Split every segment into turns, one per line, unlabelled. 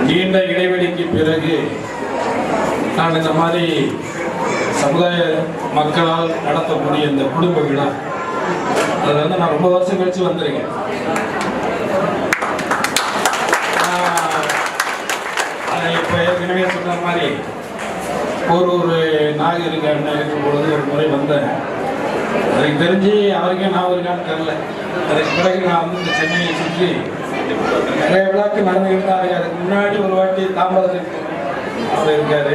நீண்ட இடைவெளிக்கு பிறகு நான் இந்த மாதிரி சமுதாய மக்களால் நடத்தக்கூடிய இந்த குடும்ப விழா அதில் வந்து நான் ரொம்ப வருஷம் கழிச்சு வந்திருக்கேன். இப்போ ஏற்கனவே சொன்ன மாதிரி ஒரு நாகரிக அண்ணன் இருக்கும் பொழுது ஒரு முறை வந்தேன். அதுக்கு தெரிஞ்சு அவருக்கே நான் இருக்கான்னு தெரில. அதுக்கு பிறகு நான் வந்து இந்த சென்னையை சுற்றி நிறைய விழாக்கள் நடந்துக்கிட்டு தான் இருக்கு. அதுக்கு முன்னாடி ஒரு வாட்டி தாம்பரத்துக்கு அவர் இருக்காரு.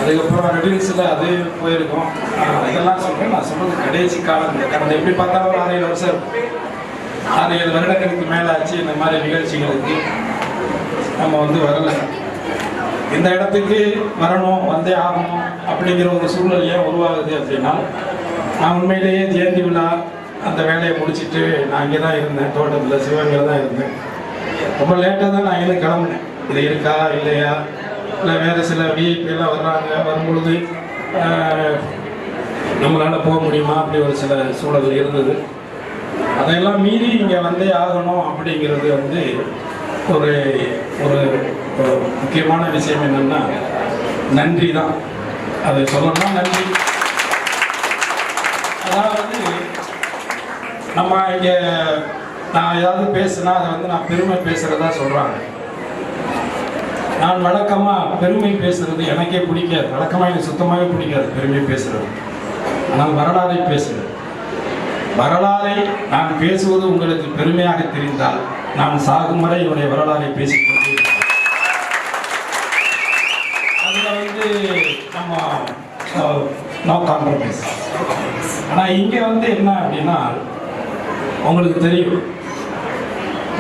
அதுக்கப்புறம் ரெடில்ஸில் அது போயிருக்கோம். இதெல்லாம் சொல்கிறேன். நான் சொல்கிறது கடைசி காலம். கடந்த எப்படி பார்த்தாலும் ஒரு 6-7 வருஷம் 6-7 வருடங்களுக்கு மேலே ஆச்சு இந்த மாதிரி நிகழ்ச்சிகளுக்கு நம்ம வந்து வரலை. இந்த இடத்துக்கு வரணும், வந்தே ஆகணும் அப்படிங்கிற ஒரு சூழ்நிலை ஏன் உருவாகுது அப்படின்னா, நான் உண்மையிலேயே ஜெயந்தி விழா அந்த வேலையை முடிச்சுட்டு நான் இங்கே தான் இருந்தேன். தோட்டத்தில் சிவகங்கையில் தான் இருந்தேன். ரொம்ப லேட்டாக தான் நான் இங்கே கிளம்புனேன். இது இருக்கா இல்லையா, இல்லை வேறு சில விஐபியெல்லாம் வர்றாங்க, வரும்பொழுது நம்மளால் போக முடியுமா அப்படி ஒரு சில சூழல் இருந்தது. அதையெல்லாம் மீறி இங்கே வந்தே ஆகணும் அப்படிங்கிறது வந்து ஒரு ஒரு முக்கியமான விஷயம் என்னென்னா நன்றி தான். அதை சொல்லணும்னா நன்றி. அதாவது நம்ம இங்கே நான் ஏதாவது பேசுனா அதை வந்து நான் பெருமை பேசுகிறதா சொல்கிறாங்க. நான் வழக்கமாக பெருமை பேசுகிறது எனக்கே பிடிக்காது. வழக்கமாக எனக்கு சுத்தமாகவே பிடிக்காது பெருமை பேசுகிறது. ஆனால் வரலாறை பேசுகிறது. வரலாறை நான் பேசுவது உங்களுக்கு பெருமையாக தெரிந்தால் நான் சாகும் வரை என்னுடைய வரலாறை பேசிக்கொண்டே அதில் வந்து நம்ம நோ காம்ப்ரமைஸ். ஆனால் இங்கே வந்து என்ன அப்படின்னா, உங்களுக்கு தெரியும்,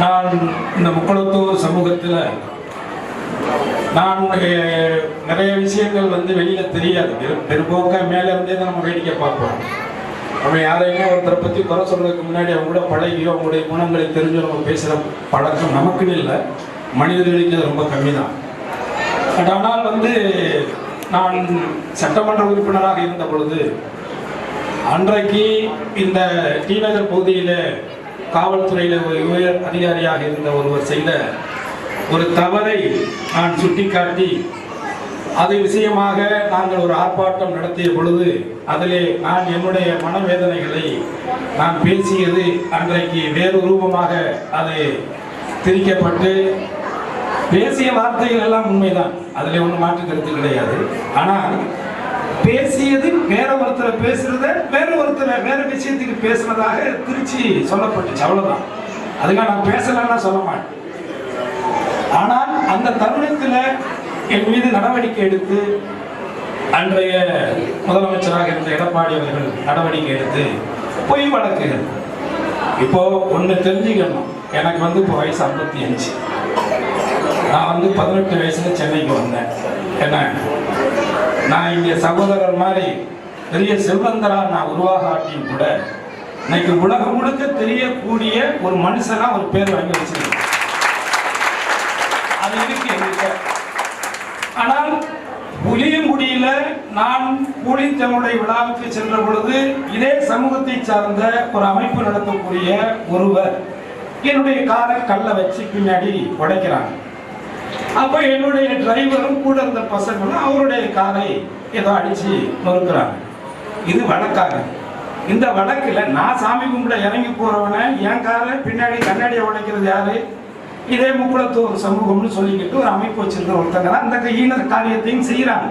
நான் இந்த முக்குளத்தூர் சமூகத்தில் நான் நிறைய விஷயங்கள் வந்து வெளியில் தெரியாது. பெரும்போக்க மேலே இருந்தே தான் நம்ம வேடிக்கை பார்ப்போம். நம்ம யாரையுமே ஒருத்தரை பற்றி குறை சொல்றதுக்கு முன்னாடி அவங்க கூட பழகியோ அவங்களுடைய குணங்களை தெரிஞ்சோ நம்ம பேசுகிற பழக்கம் நமக்குன்னு இல்லை, மனிதர்களுக்கு அது ரொம்ப கம்மி தான். பட் ஆனால் வந்து நான் சட்டமன்ற உறுப்பினராக இருந்த பொழுது அன்றைக்கு இந்த டி நகர் பகுதியில் காவல்துறையில் ஒரு உயர் அதிகாரியாக இருந்த ஒருவர் செய்த ஒரு தவறை நான் சுட்டிக்காட்டி அது விஷயமாக நாங்கள் ஒரு ஆர்ப்பாட்டம் நடத்திய பொழுது அதிலே நான் என்னுடைய மனவேதனைகளை நான் பேசியது அன்றைக்கு வேறு ரூபமாக அது திரிக்கப்பட்டு, பேசிய வார்த்தைகள் எல்லாம் உண்மைதான், அதில் ஒன்றும் மாற்று கருத்து கிடையாது. ஆனால் பேசியது வேற ஒருத்தரை பேசுறத வேற விஷயத்துக்கு பேசுனதாக திருச்சி சொல்லப்பட்டுச்சு, அவ்வளவுதான். அதுக்காக நான் பேசலன்னா சொல்ல மாட்டேன். ஆனால் அந்த தருணத்தில் என் மீது நடவடிக்கை எடுத்து அன்றைய முதலமைச்சராக இருந்த எடப்பாடி அவர்கள் நடவடிக்கை எடுத்து பொய் வழக்குகள். இப்போ ஒன்று தெரிஞ்சுக்கணும், எனக்கு வந்து இப்போ வயசு 55. நான் வந்து 18 வயசுல சென்னைக்கு வந்தேன். என்ன, நான் இங்கே சகோதரர் மாதிரி பெரிய செல்வந்தரா நான் உருவாகாட்டியும் கூட இன்னைக்கு உலகம் முழுக்க தெரியக்கூடிய ஒரு மனுஷனா ஒரு பேர் வாங்கி வச்சிருக்கேன். அது இருக்கு எங்களுக்கு. ஆனால் புளியங்குடியில நான் கூலித்தமிழை விழாவுக்கு சென்ற பொழுது இதே சமூகத்தை சார்ந்த ஒரு அமைப்பு நடத்தக்கூடிய ஒருவர் என்னுடைய காரை கல்லை வச்சு பின்னாடி உடைக்கிறாங்க. அப்ப என்னுடைய டிரைவரும் கூட இருந்த பசங்களும் அவருடைய காரை ஏதோ அடிச்சு நொறுக்கிறாங்க. இது வழக்காக. இந்த வழக்குல நான் சாமி கும்பிட இறங்கி போறவனை என் காரை பின்னாடி கண்ணாடியை உடைக்கிறது யாரு? இதே முக்குளத்தூர் சமூகம்னு சொல்லிக்கிட்டு ஒரு அமைப்பு வச்சிருந்த ஒருத்தங்க தான் அந்த ஈனர் காரியத்தையும் செய்யறாங்க.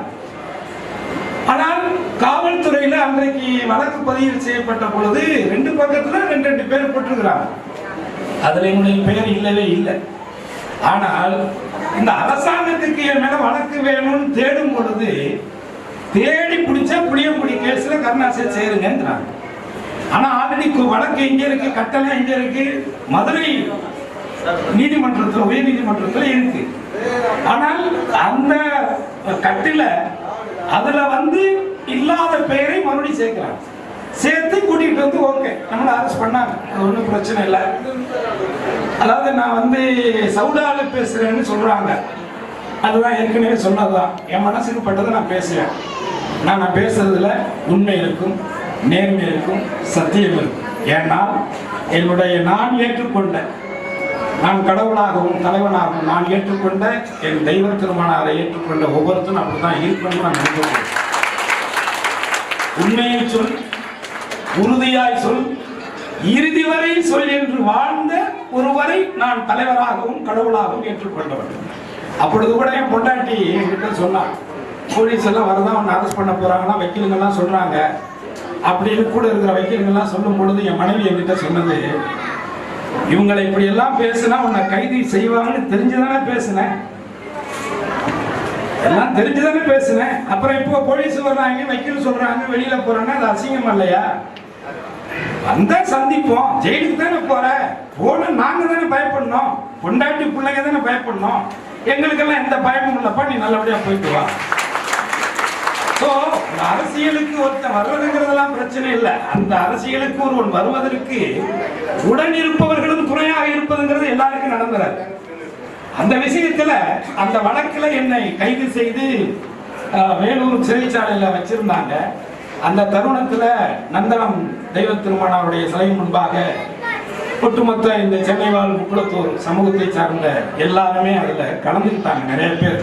ஆனால் காவல்துறையில அன்றைக்கு வழக்கு பதிவு செய்யப்பட்ட பொழுது 2 பக்கத்துல 2 பேர் போட்டிருக்கிறாங்க. அதுல என்னுடைய பெயர் இல்லவே இல்லை. ஆனால் இந்த அரசாங்கத்துக்கு என் மேல வழக்கு வேணும்னு தேடும் பொழுது தேடி பிடிச்சா புளியங்குடி கேஸ்ல கருணாநிதி சேருங்கன்றாங்க. ஆனா ஆல்ரெடி வழக்கு இங்க இருக்கு, கட்டளை இங்க இருக்கு, மதுரை நீதிமன்றத்தில் உயர் நீதிமன்றத்தில் இருக்கு. ஆனால் அந்த கட்டில அதுல வந்து இல்லாத பெயரை மறுபடியும் சேர்க்கிறாங்க. சேர்த்து கூட்டிகிட்டு வந்து ஓகே நம்மளை அரெஸ்ட் பண்ணாங்க. அது ஒன்றும் பிரச்சனை இல்லை. அதாவது நான் வந்து சவுடால பேசுறேன்னு சொல்றாங்க. அதுதான் ஏற்கனவே சொன்னதுதான். என் மனசுக்கு பட்டதை நான் பேசுறேன். நான் பேசுறதுல உண்மை இருக்கும், நேர்மை இருக்கும், சத்தியம் இருக்கும். ஏன்னா என்னுடைய நான் ஏற்றுக்கொண்ட நான் கடவுளாகவும் தலைவனாகவும் நான் ஏற்றுக்கொண்ட என் தெய்வ திருமணாரை ஏற்றுக்கொண்ட ஒவ்வொருத்தரும் அப்படிதான் இருக்கணும்னு நான் நினைக்கிறேன். உண்மையை சொல், உறுதியாய் சொல், இறுதி வரை சொல் என்று வாழ்ந்த ஒருவரை நான் தலைவராகவும் கடவுளாகவும் ஏற்றுக்கொண்டவர். அப்பொழுது கூட என் பொண்டாட்டி என்கிட்ட சொன்னான், போலீஸ் எல்லாம் வரதான் அவனை அரெஸ்ட் பண்ண போறாங்கன்னா வக்கீலுங்கெல்லாம் சொல்றாங்க அப்படின்னு கூட இருக்கிற வக்கீலுங்கெல்லாம் சொல்லும் பொழுது என் மனைவி என்கிட்ட சொன்னது, இவங்களை இப்படி எல்லாம் பேசினா உன்னை கைது செய்வாங்கன்னு தெரிஞ்சுதானே பேசினேன், எல்லாம் தெரிஞ்சுதானே பேசினேன், அப்புறம் இப்போ போலீஸ் வர்றாங்க வக்கீல் சொல்றாங்க வெளியில போறாங்க, அது அசிங்கம் இல்லையா? அந்த சந்திப்போம், ஜெயிலுக்கு தானே போன நாங்க தானே பயப்படணும், பொண்டாட்டி பிள்ளைங்க தானே பயப்படணும், எங்களுக்கெல்லாம் எந்த பயமும் இல்லப்பா, நீ நல்லபடியா போயிட்டு வா. அரசியலுக்கு ஒருத்தன் வர்றதுங்கிறதெல்லாம் பிரச்சனை இல்லை, அந்த அரசியலுக்கு ஒருவன் வருவதற்கு உடன் இருப்பவர்களும் துணையாக இருப்பதுங்கிறது எல்லாருக்கும் நடந்துறாரு. அந்த விஷயத்துல அந்த வழக்குல என்னை கைது செய்து வேலூர் சிறைச்சாலையில வச்சிருந்தாங்க. அந்த தருணத்துல நந்தனம் தெய்வ திருமணாவுடைய சிலை முன்பாக ஒட்டுமொத்த இந்த சென்னை வாழ் முக்குளத்தூர் சமூகத்தை சார்ந்த எல்லாருமே அதுல கலந்துக்கிட்டாங்க, நிறைய பேர்.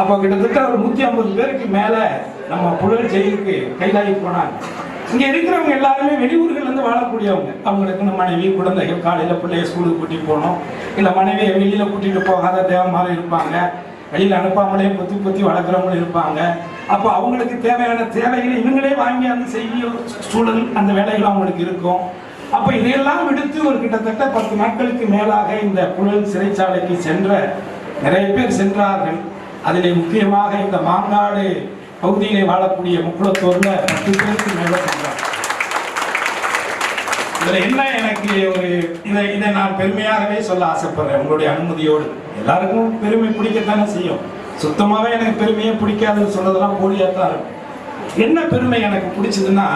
அப்போ கிட்டத்தட்ட ஒரு 150 பேருக்கு மேல நம்ம புழல் ஜெயிலுக்கு கைதாகி போனாங்க. இங்க இருக்கிறவங்க எல்லாருமே வெளியூர்கள்ல இருந்து வாழக்கூடியவங்க. அவங்களுக்கு நம்ம மனைவி குழந்தைகள் காலையில பிள்ளைய ஸ்கூலுக்கு கூட்டிட்டு போகணும், இல்ல மனைவியை வெளியில கூட்டிட்டு போகாத தேவமாக இருப்பாங்க, வெளியில அனுப்பாமலே பொத்தி பொத்தி வளர்க்குறவங்களும் இருப்பாங்க. அப்போ அவங்களுக்கு தேவையான தேவைகளை இவங்களே வாங்கி அந்த செய்ய சூழல் அந்த வேலைகள் அவங்களுக்கு இருக்கும். அப்போ இதையெல்லாம் விடுத்து ஒரு கிட்டத்தட்ட 10 நாட்களுக்கு மேலாக இந்த புழல் சிறைச்சாலைக்கு சென்ற நிறைய பேர் சென்றார்கள். அதிலே முக்கியமாக இந்த மாங்காடு பகுதியிலே வாழக்கூடிய முக்குளத்தூர்ல 10 பேருக்கு மேல சென்றார். இதுல என்ன எனக்கு ஒரு இதை நான் பெருமையாகவே சொல்ல ஆசைப்படுறேன் உங்களுடைய அனுமதியோடு. எல்லாருக்கும் பெருமை பிடிக்கத்தானே செய்யும், சுத்தமாவே எனக்கு பெருமையே பிடிக்காதுன்னு சொல்றதெல்லாம் போலியாத்தான் இருக்கும். என்ன பெருமை எனக்கு பிடிச்சதுன்னா,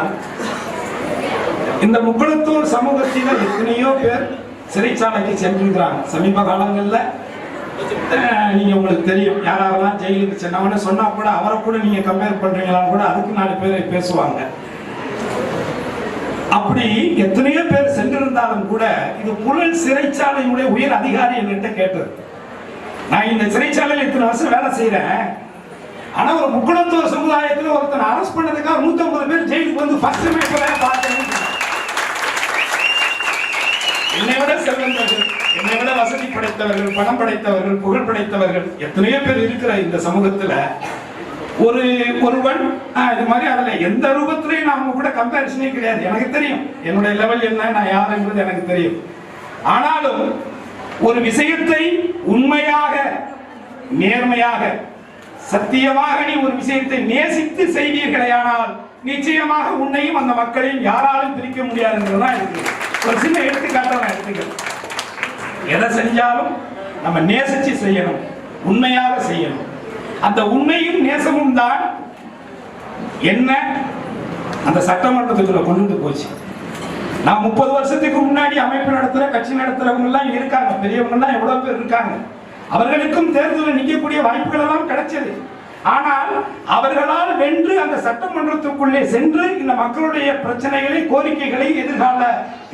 இந்த முக்குளத்தூர் சமூகத்தில எத்தனையோ பேர் சிறைச்சாலைக்கு சென்றிருக்கிறாங்க. சமீப காலங்கள்ல நீங்க உங்களுக்கு தெரியும், யாரெல்லாம் ஜெயிலுக்கு சென்னவன்னு சொன்னா கூட அவரை கூட நீங்க கம்பேர் பண்றீங்களான்னு கூட அதுக்கு 4 பேர் பேசுவாங்க. அப்படி எத்தனையோ பேர் சென்றிருந்தாலும் கூட இது புழல் சிறைச்சாலையுடைய உயர் அதிகாரி என்கிட்ட கேட்டது, நான் இந்த சிறைச்சாலையில் இத்தனை வருஷம் வேலை செய்யறேன், ஆனா ஒரு முக்குளத்தூர் சமுதாயத்தில் ஒருத்தனை அரெஸ்ட் பண்ணதுக்காக 150 பேர் ஜெயிலுக்கு வந்து ஃபர்ஸ்ட் டைம் பார்த்தேன். என்னை விட செல்வந்தர்கள், என்னை விட வசதி படைத்தவர்கள், பணம் படைத்தவர்கள், புகழ் படைத்தவர்கள் எத்தனையோ பேர் இருக்கிற இந்த சமூகத்துல ஒருவன் இது மாதிரி அதுல எந்த ரூபத்திலையும் நாம கூட கம்பேரிசனே கிடையாது. எனக்கு தெரியும் என்னுடைய லெவல் என்ன, நான் யாருங்கிறது எனக்கு தெரியும். ஆனாலும் ஒரு விஷயத்தை உண்மையாக நேர்மையாக சத்தியமாக நீ ஒரு விஷயத்தை நேசித்து செய்வீர்களே, ஆனால் நிச்சயமாக உன்னையும் அந்த மக்களையும் யாராலும் பிரிக்க முடியாதுன்றதுதான் எனக்கு ஒரு சின்ன எடுத்துக்காட்ட நான் எடுத்துக்கிறேன். எதை செஞ்சாலும் நம்ம நேசிச்சு செய்யணும், உண்மையாக செய்யணும். அந்த உண்மையும் நேசமும் தான் என்ன அந்த சட்டமன்றத்துக்குள்ள கொண்டு போச்சு. நான் 30 வருஷத்துக்கு முன்னாடி அமைப்பு நடத்துற கட்சி நடத்துறவங்க எல்லாம் இருக்காங்க, பெரியவங்க எல்லாம் எவ்வளவு பேர் இருக்காங்க. அவர்களுக்கும் தேர்தலில் நிற்கக்கூடிய வாய்ப்புகள் எல்லாம் கிடைச்சது. ஆனால் அவர்களால் வென்று அந்த சட்டமன்றத்துக்குள்ளே சென்று இந்த மக்களுடைய பிரச்சனைகளை, கோரிக்கைகளை, எதிர்கால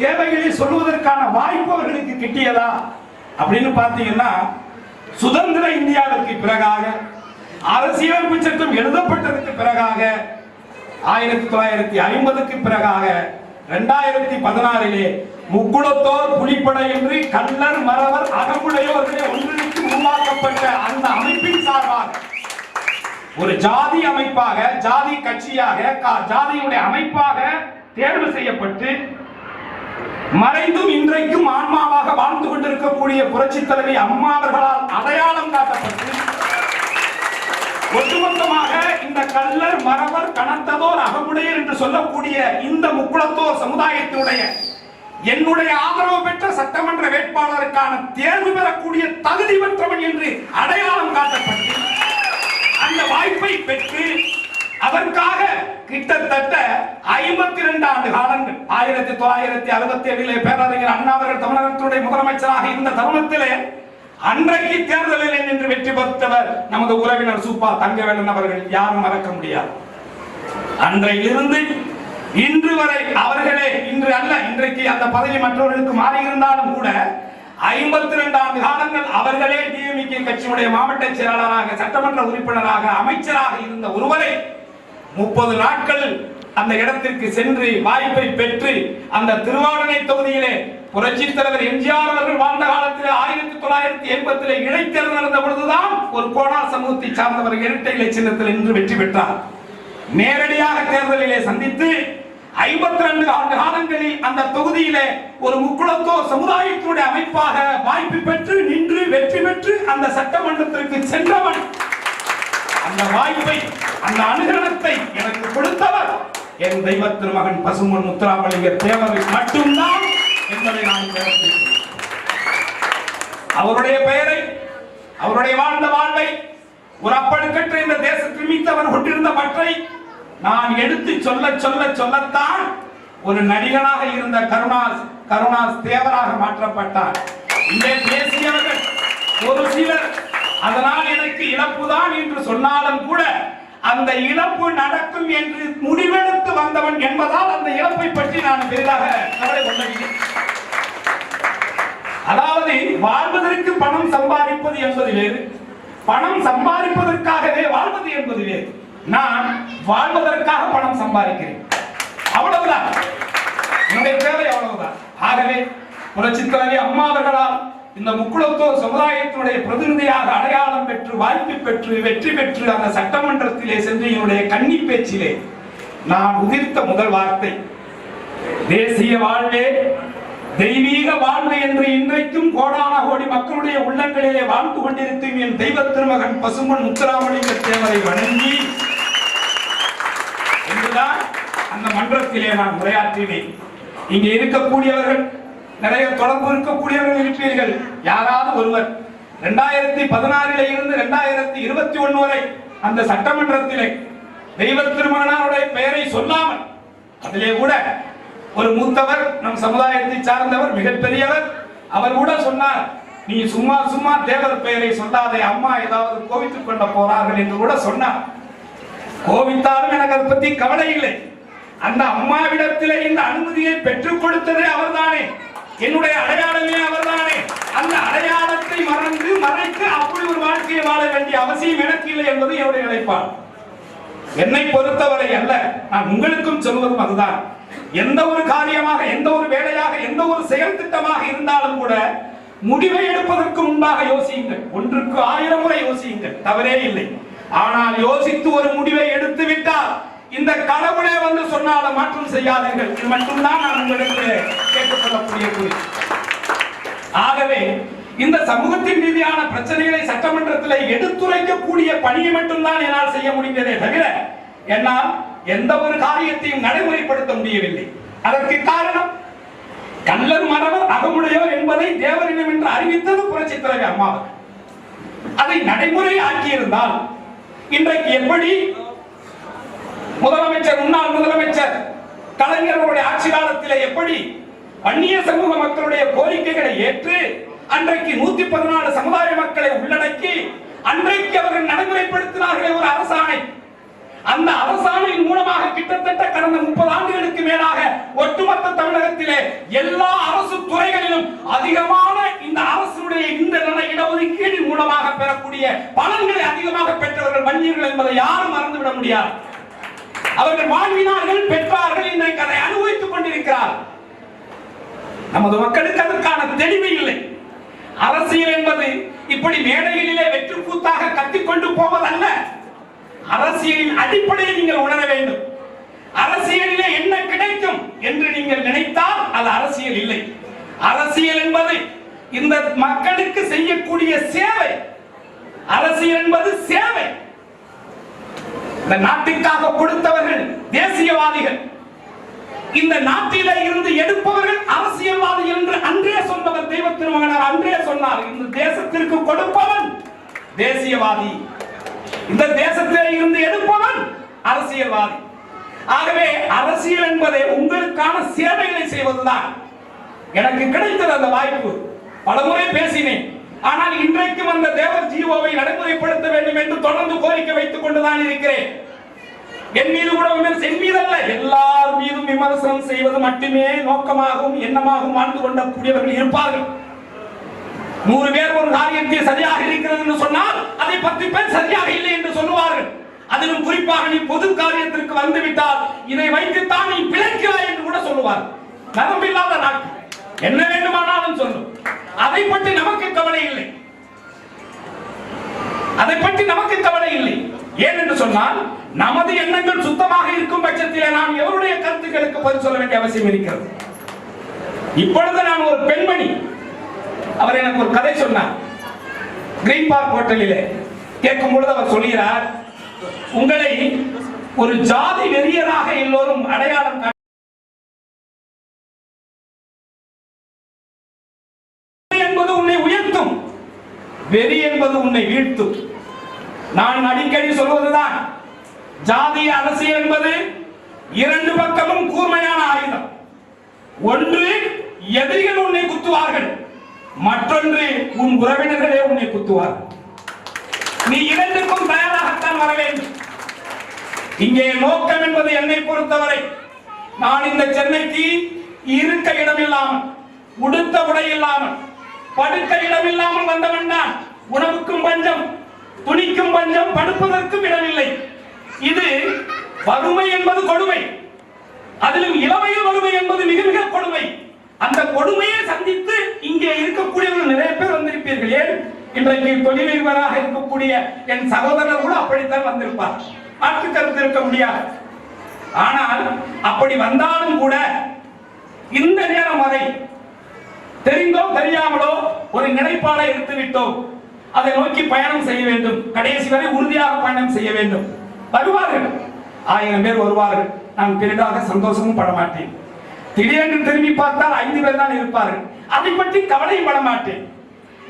தேவைகளை சொல்வதற்கான வாய்ப்பு அவர்களுக்கு கிட்டியதா அப்படின்னு பார்த்தீங்கன்னா, சுதந்திர இந்தியாவிற்கு பிறகாக, அரசியலமைப்பு சட்டம் எழுதப்பட்டதற்கு பிறகாக, 1950க்கு பிறகாக 2016 முக்குளத்தோர் புலிப்படை என்று கள்ளர் மறவர் அகமுடையோர்களே ஒன்றிணைத்து உருவாக்கப்பட்ட அந்த அமைப்பின் சார்பாக ஒரு ஜாதி அமைப்பாக, ஜாதி கட்சியாக, ஜாதியுடைய அமைப்பாக தேர்வு செய்யப்பட்டு மறைந்தும் இன்றைக்கும் ஆன்மாவாக வாழ்ந்து கொண்டிருக்கக்கூடிய புரட்சி தலைவி அம்மா அவர்களால் அடையாளம் காட்டப்பட்டு ஒட்டுமொத்தமாக இந்த கள்ளர் மறவர் கனத்ததோர் அகமுடையர் என்று சொல்லக்கூடிய இந்த முக்குளத்தோர் சமுதாயத்தினுடைய என்னுடைய ஆதரவு பெற்ற சட்டமன்ற வேட்பாளருக்கான தேர்வு பெறக்கூடிய தகுதி பெற்றவன் என்று அடையாளம் காட்டப்பட்டு அந்த வாய்ப்பை பெற்று அதற்காக கிட்டத்தட்ட 52 ஆண்டு காலங்கள் 1967 பேரறிஞர் அண்ணா அவர்கள் தமிழகத்தினுடைய முதலமைச்சராக இருந்த தருணத்திலே அன்றைக்கு தேர்தலில் நின்று வெற்றி பெற்றவர் நமது உறவினர் சூப்பா தங்கவேலன் அவர்கள், யாரும் மறக்க முடியாது. அன்றையிலிருந்து இன்று வரை அவர்களே, இன்று அல்ல, இன்றைக்கு அந்த பதவி மற்றவர்களுக்கு மாறி இருந்தாலும் கூட 52 ஆண்டு காலங்கள் அவர்களே டிஎம்கே கட்சியுடைய மாவட்ட செயலாளராக, சட்டமன்ற உறுப்பினராக, அமைச்சராக இருந்த ஒருவரை 30 நாட்கள் அந்த இடத்திற்கு சென்று வாய்ப்பை பெற்று அந்த திருவாரணை தொகுதியிலே புரட்சித் தலைவர் எம்ஜிஆர் அவர்கள் வாழ்ந்த காலத்தில் 1980 இடைத்தேர்தல் நடந்த பொழுதுதான் ஒரு கோணார் சமூகத்தை சார்ந்தவர் இரட்டை இலை சின்னத்தில் நின்று வெற்றி பெற்றார். நேரடியாக தேர்தலிலே சந்தித்து 52 ஆண்டு காலங்களில் அந்த தொகுதியிலே ஒரு முக்குளத்தோர் சமுதாயத்தினுடைய அமைப்பாக வாய்ப்பு பெற்று நின்று வெற்றி பெற்று அந்த சட்டமன்றத்திற்கு சென்றவன். அந்த வாய்ப்பை, அந்த அனுகிரகத்தை எனக்கு கொடுத்தவர் என் தெய்வ திருமகன் பசும்பொன் முத்துராமலிங்க தேவர் மட்டும்தான் என்பதை நான் அவருடைய பெயரை, அவருடைய வாழ்ந்த வாழ்வை, ஒரு அப்பழுக்கற்ற இந்த தேசத்தில் மீத்தவர் கொண்டிருந்த பற்றை நான் எடுத்து சொல்லத்தான் ஒரு நடிகனாக இருந்த கருணாஸ் தேவராக மாற்றப்பட்டார். இங்கே பேசியவர்கள் ஒரு சிலர் அதனால் எனக்கு இழப்புதான் என்று சொன்னாலும் கூட அந்த இழப்பு நடக்கும் என்று முடிவெடுத்து வந்தவன் என்பதால் அந்த இழப்பை பற்றி நான் பெரிதாக கவலை கொள்ளவில்லை. அதாவது வாழ்வதற்கு பணம் சம்பாதிப்பது என்பது வேறு, பணம் சம்பாதிப்பதற்காகவே வாழ்வது என்பது வேறு. நான் வாழ்வதற்காக பணம் சம்பாதிக்கிறேன், அவ்வளவுதான் என்னுடைய தேவை, அவ்வளவுதான். ஆகவே புரட்சித் தலைவி அம்மா அவர்களால் இந்த முக்குளத்தோர் சமுதாயத்தினுடைய பிரதிநிதியாக அடையாளம் பெற்று வாய்ப்பு பெற்று வெற்றி பெற்று அந்த சட்டமன்றத்திலே சென்று என்னுடைய கன்னி பேச்சிலே நான் உதிர்த்த முதல் வார்த்தை தேசிய வாழ்வே தெய்வீக வாழ்வு என்று இன்றைக்கும் கோடான கோடி மக்களுடைய உள்ளங்களிலே வாழ்ந்து கொண்டிருக்கும் என் தெய்வ திருமகன் பசும்பொன் முத்துராமலிங்க தேவரை வணங்கி என்றுதான் அந்த மன்றத்திலே நான் உரையாற்றினேன். இங்கே இருக்கக்கூடியவர்கள் நிறைய தொடர்பு இருக்கக்கூடியவர்கள் இருப்பீர்கள். யாராவது ஒருவர் 2016 இருந்து 2021 வரை அந்த சட்டமன்றத்திலே தெய்வ திருமகனாருடைய பெயரை சொல்லாமல், அதிலே கூட ஒரு மூத்தவர், நம் சமுதாயத்தை சார்ந்தவர், மிகப்பெரியவர், அவர் கூட சொன்னார், நீ சும்மா தேவர் பெயரை சொல்லாதே, அம்மா ஏதாவது கோவித்துக் கொள்ள போறார்கள் என்று கூட சொன்னார். கோவித்தாலும் எனக்கு அதை பத்தி கவலை இல்லை. அந்த அம்மாவிடத்திலே இந்த அனுமதியை பெற்றுக் கொடுத்ததே அவர்தானே, என்னுடைய அடையாளமே அவர்தானே. அந்த அடையாளத்தை மறைத்து அப்படி ஒரு வாழ்க்கையை வாழ வேண்டிய அவசியம் எனக்கு இல்லை என்பது என்னுடைய நிலைப்பாடு. என்னை பொறுத்தவரை அல்ல, நான் உங்களுக்கும் சொல்வதும் அதுதான். எந்த ஒரு காரியமாக, எந்த ஒரு வேலையாக, எந்த ஒரு செயல் திட்டமாக இருந்தாலும் கூட முடிவை எடுப்பதற்கு முன்பாக யோசியுங்கள். 1க்கு 1000 முறை யோசியுங்கள், தவறே இல்லை. ஆனால் யோசித்து ஒரு முடிவை எடுத்து விட்டால் இந்த கடவுளே வந்து சொன்னாலும் மாற்றம் செய்யாதீர்கள். இது மட்டும்தான் நான் உங்களுக்கு கேட்டுக்கொள்ளக்கூடிய குறி. ஆகவே இந்த சமூகத்தின் ரீதியான பிரச்சனைகளை சட்டமன்றத்தில் எடுத்துரைக்கக்கூடிய பணியை மட்டும்தான் என்னால் செய்ய முடிந்ததே தவிர என்னால் எந்த ஒரு காரியத்தையும் நடைமுறைப்படுத்த முடியவில்லை. அதற்கு காரணம் கள்ளர் மறவர் அகமுடையோர் என்பதை தேவரிடம் என்று அறிவித்தது புரட்சித் தலைவி அம்மா. அதை நடைமுறை ஆக்கியிருந்தால் இன்றைக்கு எப்படி முதலமைச்சர், முன்னாள் முதலமைச்சர் கலைஞர்களுடைய ஆட்சி காலத்திலே எப்படி அந்நிய சமூக மக்களுடைய கோரிக்கைகளை ஏற்று அன்றைக்கு 114 சமுதாய மக்களை உள்ளடக்கி அன்றைக்கு அவர்கள் நடைமுறைப்படுத்தினார்களே ஒரு அரசாணை. அந்த அரசாணையின் மூலமாக கிட்டத்தட்ட கடந்த 30 ஆண்டுகளுக்கு மேலாக ஒட்டுமொத்த தமிழகத்திலே எல்லா அரசு துறைகளிலும் அதிகமான இந்த அரசுடைய இந்த இடஒதுக்கீடு மூலமாக பெறக்கூடிய பலன்களை அதிகமாக பெற்றவர்கள் வன்னியர்கள் என்பதை யாரும் மறந்துவிட முடியாது. அவர்கள் வாழ்வினார்கள், பெற்றார்கள், இன்றைக்கு அதை அனுபவித்துக் கொண்டிருக்கிறார். நமது மக்களுக்கு அதற்கான தெளிவு இல்லை. அரசியல் என்பது இப்படி மேடைகளிலே வெற்றி கூத்தாக கத்திக்கொண்டு போவதல்ல. அரசியலின் அடிப்படையை நீங்கள் உணர வேண்டும். அரசியலிலே என்ன கிடைக்கும் என்று நீங்கள் நினைத்தால் அது அரசியல் இல்லை. அரசியல் என்பது இந்த மக்களுக்கு செய்யக்கூடிய சேவை. அரசியல் என்பது சேவை. இந்த நாட்டுக்காக கொடுத்தவர்கள் தேசியவாதிகள், இந்த நாட்டிலே இருந்து எடுப்பவர்கள் அரசியல்வாதிகள் என்று அன்றே சொன்னவர் தெய்வ திருமகனார் அன்றே சொன்னார். இந்த தேசத்திற்கு கொடுப்பவன் தேசியவாதி, இந்த தேசத்திலே இருந்து எடுப்பவன் அரசியல்வாதி. ஆகவே அரசியல் என்பதை உங்களுக்கான சேவைகளை செய்வதுதான். எனக்கு கிடைத்தது அந்த வாய்ப்பு. பலமுறை பேசினேன். ஆனால் இன்றைக்கும் அந்த தேவர் ஜீவோவை நடைமுறைப்படுத்த வேண்டும் என்று தொடர்ந்து கோரிக்கை வைத்துக் கொண்டுதான் இருக்கிறேன். என் மீது கூட விமர்சனம் மீதல்ல, எல்லார் மீதும் விமர்சனம் செய்வது மட்டுமே நோக்கமாகவும் எண்ணமாகவும் வாழ்ந்து கொண்டக்கூடியவர்கள் இருப்பார்கள். 100 பேர் ஒரு காரியத்தை சரியாக இருக்கிறது என்று சொன்னால் அதை 10 பேர் சரியாக இல்லை என்று சொல்லுவார்கள். அதிலும் குறிப்பாக நீ பொது காரியத்திற்கு வந்துவிட்டால் இதை வைத்துத்தான் நீ பிழைக்கிறாய் என்று கூட சொல்லுவார். நரம்பில்லாத நாக்கு என்ன வேண்டுமானாலும் சொல்லும். அதை பற்றி நமக்கு கவலை இல்லை. அதை பற்றி நமக்கு கவலை இல்லை. ஏன் என்று சொன்னால் நமது எண்ணங்கள் சுத்தமாக இருக்கும் பட்சத்திலே நாம் எவருடைய கருத்துக்களுக்கு பதில் சொல்ல வேண்டிய அவசியம் இருக்கிறது. இப்பொழுது நான் ஒரு பெண்மணி, அவர் எனக்கு ஒரு கதை சொன்னார். கிரீன் பார்க் ஹோட்டலிலே கேட்கும் பொழுது அவர் சொல்கிறார், உங்களை ஒரு ஜாதி வெறியராக எல்லோரும் அடையாளம் என்பது உன்னை உயர்த்தும், வெறி என்பது உன்னை வீழ்த்தும். நான் அடிக்கடி சொல்வதுதான், ஜாதிய அரசியல் என்பது 2 பக்கமும் கூர்மையான ஆயுதம். ஒன்று எதிரிகள் உன்னை குத்துவார்கள், மற்றொன்று உன் உறவினர்களே உன்னை குத்துவார்கள். நீ 2க்கும் தயாராகத்தான் வர வேண்டும். இங்கே நோக்கம் என்பது என்னை பொறுத்தவரை, நான் இந்த சென்னைக்கு இருக்க இடமில்லாமல், உடுத்த உடை இல்லாமல், படுக்க இடமில்லாமல் வந்தவன் தான். உணவுக்கும் பஞ்சம், துணிக்கும் பஞ்சம், படுப்பதற்கும் இடமில்லை. இது வறுமை என்பது கொடுமை, அதிலும் இளமையில் வறுமை என்பது மிக மிக கொடுமை. அந்த கொடுமையை சந்தித்து இங்கே இருக்கக்கூடியவர்கள் நிறைய பேர் வந்திருப்பீர்கள். ஏன் இன்றைக்கு தொழிலதிபராக இருக்கக்கூடிய என் சகோதரர் கூட அப்படித்தான் வந்திருப்பார். மாற்று கருத்து இருக்க முடியாது. ஆனால் அப்படி வந்தாலும் கூட இந்த நேரம் வரை தெரிந்தோ தெரியாமலோ ஒரு நிலைப்பாடை எடுத்து விட்டோம். அதை நோக்கி பயணம் செய்ய வேண்டும். கடைசி வரை உறுதியாக பயணம் செய்ய வேண்டும். வருவார்கள், 1000 பேர் வருவார்கள். நான் பெரிதாக சந்தோஷமும் பட மாட்டேன். திடீரென்று திரும்பி பார்த்தால் 5 பேர் தான் இருப்பார்கள். அதை பற்றி கவலையும் பட மாட்டேன்.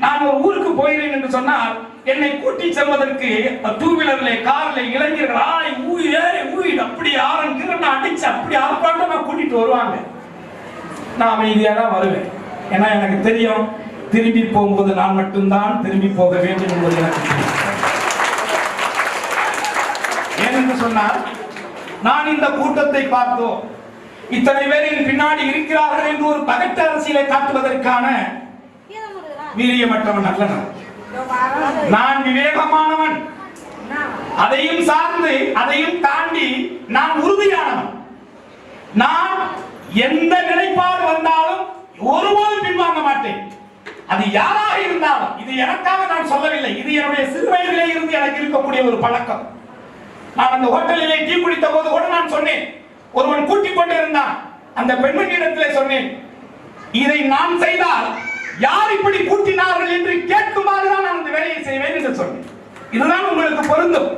நான் ஒரு ஊருக்கு போகிறேன் என்று சொன்னால் என்னை கூட்டி செல்வதற்கு 2 வீலர்ல கார்ல இளைஞர்கள் ஆய் ஊய் ஏறி ஊய் அப்படி ஆரம்பிக்கிறேன் அடிச்சு அப்படி ஆர்ப்பாட்டமா கூட்டிட்டு வருவாங்க. நான் அமைதியாக தான் வருவேன். ஏன்னா எனக்கு தெரியும், திரும்பி போகும்போது நான் மட்டும்தான் திரும்பி போக வேண்டும் என்பது எனக்கு தெரியும். ஏனென்று சொன்னால் நான் இந்த கூட்டத்தை பார்த்தோம், இத்தனை பேர் என் பின்னாடி இருக்கிறார்கள் என்று ஒரு பகட்டு அரசியலை காட்டுவதற்கான வீரியமற்றவன் அல்ல. நான் விவேகமானவன், அதையும் சார்ந்து அதையும் தாண்டி நான் உறுதியானவன். நான் எந்த நிலைப்பாடு வந்தாலும் ஒருபோது பின்வாங்க மாட்டேன். அது யாராக இருந்தாலும், இது எனக்காக நான் சொல்லவில்லை, இது என்னுடைய சிறு வயதிலே இருந்து எனக்கு இருக்கக்கூடிய ஒரு பழக்கம். நான் அந்த ஹோட்டலிலே டீ குடித்த போது கூட நான் சொன்னேன், ஒருவன் கூட்டிக் கொண்டு இருந்தான். அந்த பெண்மணியிடத்திலே சொன்னேன், இதை நான் செய்தால் யார் இப்படி கூட்டினார்கள் என்று கேட்குமாறு தான் நான் அந்த வேலையை செய்வேன் என்று சொன்னேன். இதுதான் உங்களுக்கு பொருந்தும்.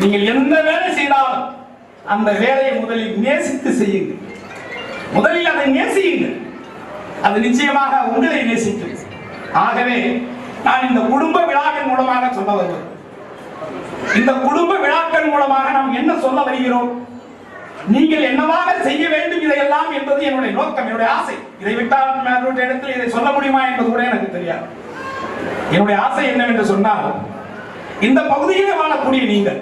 நீங்கள் எந்த வேலை செய்தாலும் அந்த வேலையை முதலில் நேசித்து செய்யுங்கள். முதலில் அதை நேசியுங்கள், அது நிச்சயமாக உங்களை நேசிக்கும். ஆகவே நான் இந்த குடும்ப விழாவின் மூலமாக சொல்ல வருவது, இந்த குடும்ப விழாக்கள் மூலமாக நாம் என்ன சொல்ல வருகிறோம், நீங்கள் என்னவாக செய்ய வேண்டும் இதையெல்லாம் என்பது என்னுடைய நோக்கம், என்னுடைய ஆசை. இதை விட்டால் இடத்தில் இதை சொல்ல முடியுமா என்பது கூட எனக்கு தெரியாது. என்னுடைய ஆசை என்னவென்று சொன்னால், இந்த பகுதியிலே வாழக்கூடிய நீங்கள்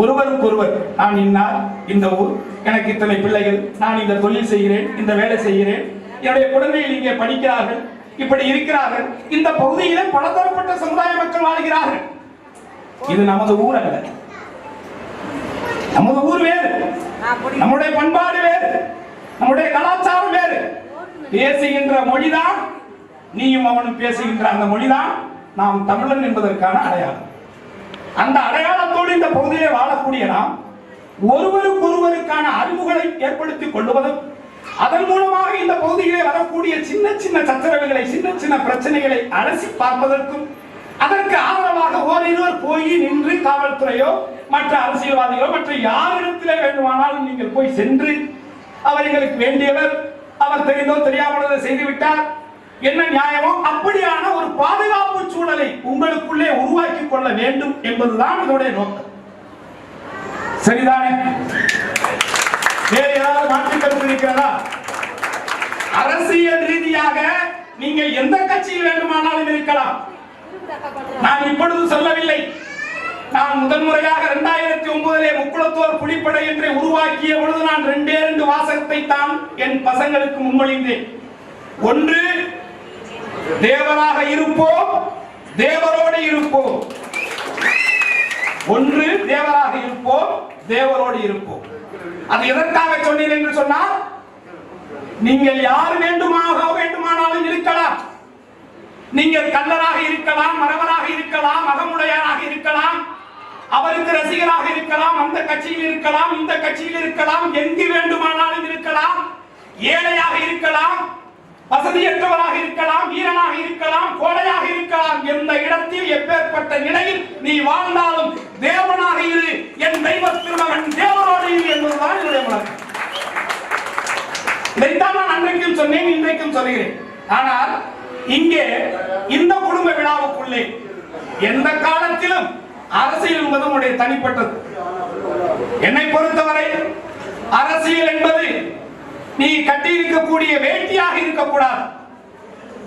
ஒருவருக்கு ஒருவர், நான் இன்னார், இந்த ஊர், எனக்கு இத்தனை பிள்ளைகள், நான் இந்த தொழில் செய்கிறேன், இந்த வேலை செய்கிறேன், என்னுடைய குழந்தைகள் இங்கே படிக்கிறார்கள், இப்படி இருக்கிறார்கள், இந்த பகுதியிலே பலதரப்பட்ட சமுதாய மக்கள் வாழ்கிறார்கள். இது நமது ஊர் அல்ல. நமது ஊர் வேறு, நம்முடைய பண்பாடு வேறு, நம்முடைய கலாச்சாரம் வேறு. பேசுகின்ற மொழிதான், நீயும் அவனும் பேசுகின்ற அந்த மொழிதான் நாம் தமிழன் என்பதற்கான அடையாளம். அந்த அடையாளத்தோடு இந்த பகுதியிலே வாழக்கூடிய நாம் ஒருவருக்கு ஒருவருக்கான அறிவுகளை ஏற்படுத்திக் கொள்வதும், அதன் மூலமாக இந்த பகுதியிலே வரக்கூடிய சின்ன சின்ன சச்சரவுகளை, சின்ன சின்ன பிரச்சனைகளை அலசி பார்ப்பதற்கும், அதற்கு ஆதரவாக ஓரிருவர் போய் நின்று காவல்துறையோ மற்ற அரசியல்வாதிகளோ மற்ற யாரிடத்திலே வேண்டுமானாலும் நீங்கள் போய் சென்று, அவர் எங்களுக்கு வேண்டியவர், அவர் தெரிந்தோ தெரியாமலோ செய்துவிட்டார், என்ன நியாயமோ அப்படியான ஒரு பாதுகாப்பு சூழலை உங்களுக்குள்ளே உருவாக்கி கொள்ள வேண்டும் என்பதுதான் இதனுடைய நோக்கம். சரிதானே? வேறு ஏதாவது மாற்று கருத்து இருக்கிறதா? அரசியல் ரீதியாக நீங்கள் எந்த கட்சியில் வேண்டுமானாலும் இருக்கலாம். நான் இப்பொழுது சொல்லவில்லை. நான் முதன்முறையாக 2009 முக்குளத்தோர் புலிப்படை என்று உருவாக்கிய பொழுது நான் 2 வாசகத்தை தான் என் பசங்களுக்கு முன்மொழிந்தேன். ஒன்று, தேவராக இருப்போம், தேவரோடு இருப்போம். ஒன்று தேவராக இருப்போம், தேவரோடு இருப்போம். அது எதற்காக சொன்னேன் என்று சொன்னால், நீங்கள் யார் வேண்டுமானாலும் இருக்கலாம். நீங்கள் கள்ளராக இருக்கலாம், மறவராக இருக்கலாம், மகமுடையாராக இருக்கலாம், அவருக்கு ரசிகராக இருக்கலாம், அந்த கட்சியில் இருக்கலாம், இந்த கட்சியில் இருக்கலாம், எங்கு வேண்டுமானாலும் இருக்கலாம். ஏழையாக இருக்கலாம், வசதியற்றவராக இருக்கலாம், வீரனாக இருக்கலாம், கோழையாக இருக்கலாம். எந்த இடத்தில் எப்பேற்பட்ட நிலையில் நீ வாழ்ந்தாலும் தேவனாக இரு, என் தெய்வ திருமகன் தேவனோடு இரு என்பதுதான் என்னுடைய வழக்கம். இதைத்தான் நான் அன்றைக்கும் சொன்னேன், இன்றைக்கும் சொல்கிறேன். ஆனால் இங்கே இந்த குடும்ப விழாவுக்குள்ளே எந்த காலத்திலும் அரசியல் என்பது உங்களுடைய தனிப்பட்டது. என்னை பொறுத்தவரை அரசியல் என்பது நீ கட்டி இருக்கக்கூடிய வேட்டியாக இருக்கக்கூடாது.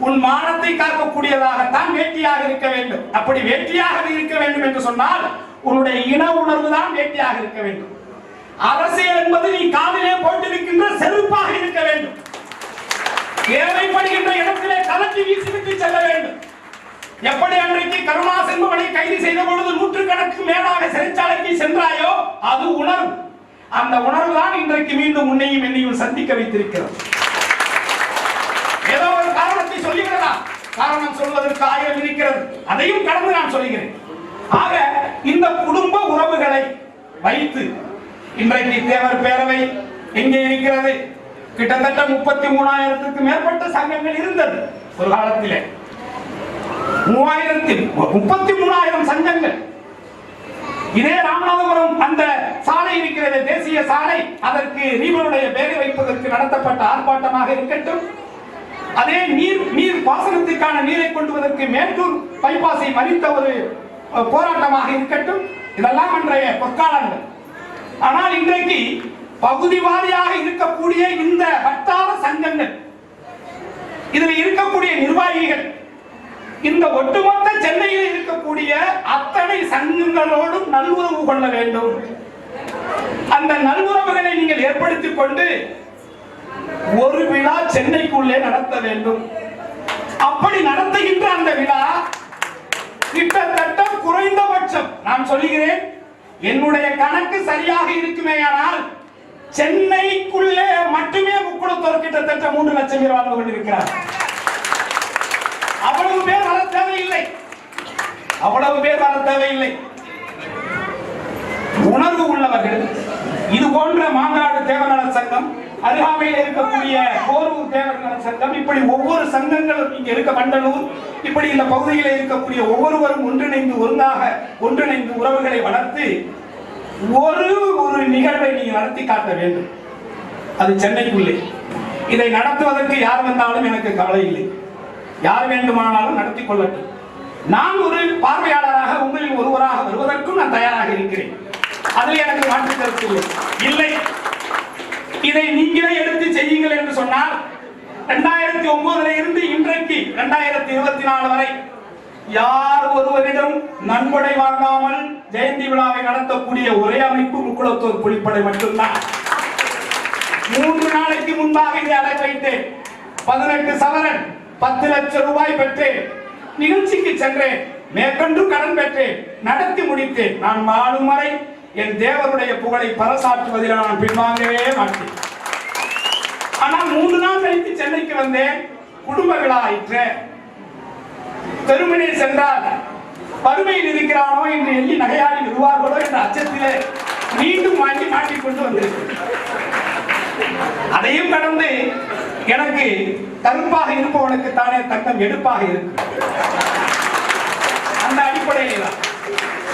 உன் மானத்தை காக்கக்கூடியதாகத்தான் வேட்டியாக இருக்க வேண்டும். அப்படி வேட்டியாக இருக்க வேண்டும் என்று சொன்னால் உன்னுடைய இன உணர்வு தான் வேட்டியாக இருக்க வேண்டும். அரசியல் என்பது நீ காலிலே போட்டிருக்கின்ற செருப்பாக இருக்க வேண்டும். தேவைப்படுகின்ற இடத்திலே கலட்டி வீசிவிட்டு செல்ல வேண்டும். எப்படி அன்றைக்கு கருணாஸ் என்பவனை கைது செய்த பொழுது 100 மேலாக சிறைச்சாலைக்கு சென்றாயோ அது உணர்வு. அந்த உணர்வு தான் இன்றைக்கு மீண்டும் உன்னையும் என்னையும் சந்திக்க வைத்திருக்கிறது. ஏதோ ஒரு காரணத்தை சொல்லிவிடலாம், காரணம் சொல்வதற்கு 1000 இருக்கிறது, அதையும் கடந்து நான் சொல்கிறேன். ஆக இந்த குடும்ப உறவுகளை வைத்து இன்றைக்கு தேவர் பேரவை எங்கே இருக்கிறது? கிட்டத்தட்ட 33,000க்கு மேற்பட்ட சங்கங்கள் இருந்தது ஒரு காலத்திலே. 33,000 சங்கங்கள். இதே ராமநாதபுரம் அந்த சாலை இருக்கிறது, தேசிய சாலை, அதற்கு ரீபனுடைய பெயரை வைப்பதற்கு நடத்தப்பட்ட ஆர்ப்பாட்டமாக இருக்கட்டும், அதே நீர் பாசனத்திற்கான நீரை கொண்டுவதற்கு மேட்டூர் பைபாஸை மறித்த ஒரு போராட்டமாக இருக்கட்டும், இதெல்லாம் அன்றைய பொற்காலங்கள். ஆனால் இன்றைக்கு பகுதி வாரியாக இருக்கக்கூடிய இந்த வட்டார சங்கங்கள், இதில் இருக்கக்கூடிய நிர்வாகிகள், இந்த ஒட்டுமொத்த சென்னையில் இருக்கக்கூடிய அத்தனை சங்கங்களோடும் நல்லுறவு கொள்ள வேண்டும். அந்த நல்லுறவுகளை நீங்கள் ஏற்படுத்திக் கொண்டு ஒரு விழா சென்னைக்குள்ளே நடத்த வேண்டும். அப்படி நடத்துகின்ற அந்த விழா கிட்டத்தட்ட குறைந்தபட்சம் நான் சொல்லுகிறேன், என்னுடைய கணக்கு சரியாக இருக்குமேயானால் சென்னைக்குள்ளே மட்டுமே முக்குளத்தோர் கிட்டத்தட்ட 3 லட்சம் பேர் வாழ்ந்து கொண்டிருக்கிறார். அவ்வளவு பேர் வர தேவையில்லை, அவ்வளவு பேர் வர தேவையில்லை. உணர்வு உள்ளவர்கள் இது போன்ற மாங்காடு தேவநல சங்கம், அருகாமையில் இருக்கக்கூடிய போரூர் தேவநல சங்கம், இப்படி ஒவ்வொரு சங்கங்களும் இங்க இருக்க மண்டலூர், இப்படி இந்த பகுதியில் இருக்கக்கூடிய ஒவ்வொருவரும் ஒன்றிணைந்து உறவுகளை வளர்த்து ஒரு நிகழ்வை நீங்க நடத்தி காட்ட வேண்டும். அது சென்னைக்குள்ளே. இதை நடத்துவதற்கு யார் வந்தாலும் எனக்கு கவலை இல்லை, யார் வேண்டுமானாலும் நடத்தி கொள்ளட்டும். நான் ஒரு பார்வையாளராக உங்களில் ஒருவராக வருவதற்கும் நான் தயாராக இருக்கிறேன். அதில் எனக்கு மாற்று கருத்து இல்லை. இதை நீங்களே எடுத்து செய்யுங்கள் என்று சொன்னால் 2009 இருந்து இன்றைக்கு 2024 வரை யார் ஒருவரிடம் நன்கொடை வாங்காமல் ஜெயந்தி விழாவை நடத்தக்கூடிய ஒரே அமைப்பு முக்குளத்தோர் புலிப்படை மட்டும்தான். 3 நாளைக்கு முன்பாக இதை அடை வைத்தேன். 18 சவரன் 10 லட்சம் ரூபாய் பெற்றேன். நிகழ்ச்சிக்கு சென்றேன், மேற்கொண்டு கடன் பெற்றேன், நடத்தி முடித்தேன். நான் வாழும் வரை என் தேவருடைய புகழை பறைசாற்றுவதில் நான் பின்வாங்கவே மாட்டேன். ஆனால் 3 நாள் கழித்து சென்னைக்கு வந்தேன். குடும்ப விழா ஆயிற்று. தெருமணியில் சென்றால் வறுமையில் இருக்கிறானோ என்று எண்ணி நகையாடி விடுவார்களோ என்ற அச்சத்திலே மீண்டும் வாங்கி மாட்டிக்கொண்டு வந்திருக்கிறேன். அதையும் கடந்து எனக்கு கருப்பாக இருப்பவனுக்கு தானே தங்கம் எடுப்பாக இருக்கு. அந்த அடிப்படையில்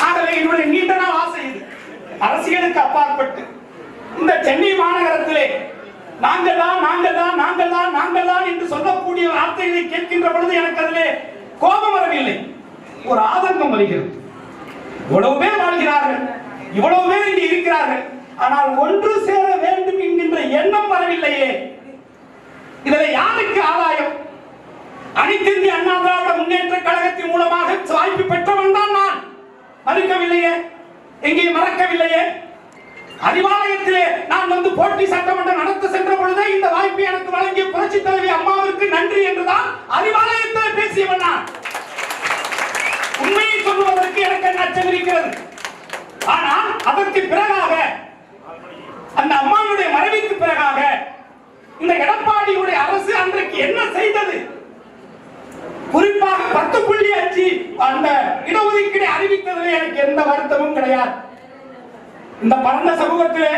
ஆகவே என்னுடைய நீண்ட நாள் ஆசை இது. அரசியலுக்கு அப்பாற்பட்டு இந்த சென்னை மாநகரத்திலே நாங்கள் தான் என்று சொல்லக்கூடிய வார்த்தைகளை கேட்கின்ற பொழுது எனக்கு அதிலே கோபம் வரவில்லை, ஒரு ஆதங்கம் வருகிறது. இவ்வளவு பேர் வாழ்கிறார்கள், இவ்வளவு பேர் இங்கே இருக்கிறார்கள், ஆனால் ஒன்று சேர வேண்டும் என்கின்ற எண்ணம் வரவில்லையே. இதில் யாருக்கு ஆதாயம்? அனைத்து இந்திய அண்ணா திராவிட முன்னேற்ற கழகத்தின் மூலமாக வாய்ப்பு பெற்றவன் தான் நான். மறுக்கவில்லையே, எங்கேயும் மறக்கவில்லையே. அறிவாலயத்திலே நான் வந்து போட்டி சட்டமன்றம் நடத்த சென்ற பொழுது இந்த வாய்ப்பை எனக்கு வழங்கிய புரட்சி தலைவி அம்மாவிற்கு நன்றி என்றுதான் அறிவாலயத்தில் பேசியவன் நான். உண்மையை சொல்வதற்கு எனக்கு அச்சம் இருக்கிறது. ஆனால் அதற்கு பிறகாக, அந்த அம்மாவுடைய மறைவுக்கு பிறகாக இந்த எடப்பாடியுடைய அரசு அன்றைக்கு என்ன செய்தது, குறிப்பாக 10.5 அந்த இடஒதுக்கீடு அறிவித்ததில் எனக்கு எந்த வருத்தமும் கிடையாது. இந்த பரந்த சமூகத்திலே